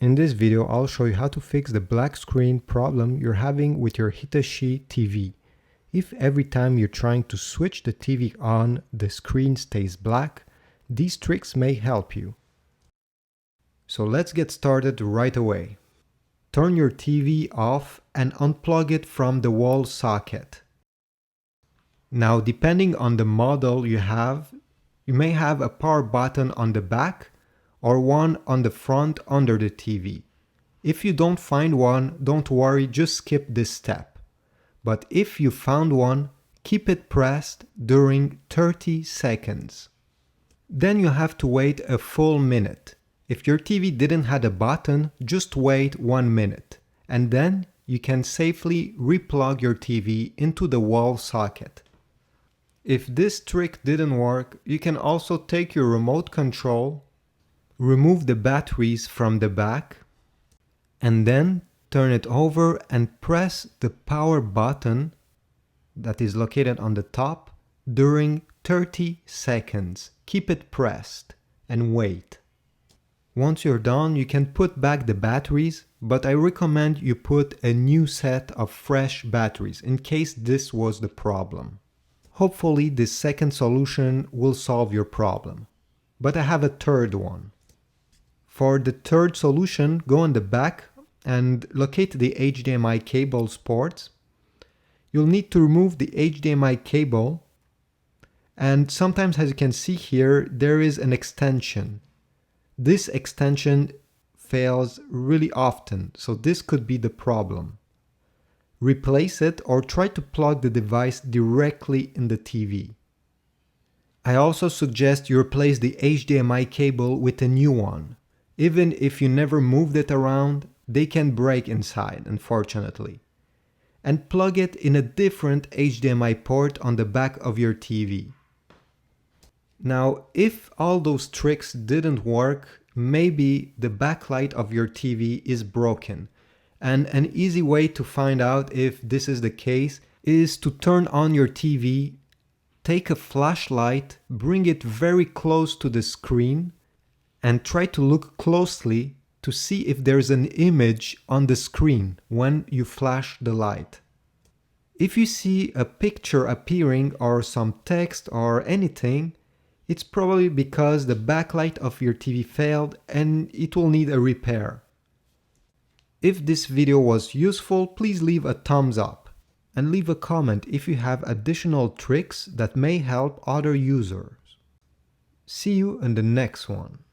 In this video, I'll show you how to fix the black screen problem you're having with your Hitachi TV. If every time you're trying to switch the TV on, the screen stays black, these tricks may help you. So let's get started right away. Turn your TV off and unplug it from the wall socket. Now, depending on the model you have, you may have a power button on the back or one on the front under the TV. If you don't find one, don't worry, just skip this step. But if you found one, keep it pressed during 30 seconds. Then you have to wait a full minute. If your TV didn't have a button, just wait 1 minute. And then you can safely replug your TV into the wall socket. If this trick didn't work, you can also take your remote control, remove the batteries from the back, and then turn it over and press the power button that is located on the top during 30 seconds. Keep it pressed and wait. Once you're done, you can put back the batteries, but I recommend you put a new set of fresh batteries in case this was the problem. Hopefully this second solution will solve your problem. But I have a third one. For the third solution, go on the back and locate the HDMI cable's ports. You'll need to remove the HDMI cable, and sometimes, as you can see here, there is an extension. This extension fails really often, so this could be the problem. Replace it or try to plug the device directly in the TV. I also suggest you replace the HDMI cable with a new one. Even if you never moved it around, they can break inside, unfortunately. And plug it in a different HDMI port on the back of your TV. Now, if all those tricks didn't work, maybe the backlight of your TV is broken. And an easy way to find out if this is the case is to turn on your TV, take a flashlight, bring it very close to the screen, and try to look closely to see if there's an image on the screen when you flash the light. If you see a picture appearing or some text or anything, it's probably because the backlight of your TV failed and it will need a repair. If this video was useful, please leave a thumbs up and leave a comment if you have additional tricks that may help other users. See you in the next one.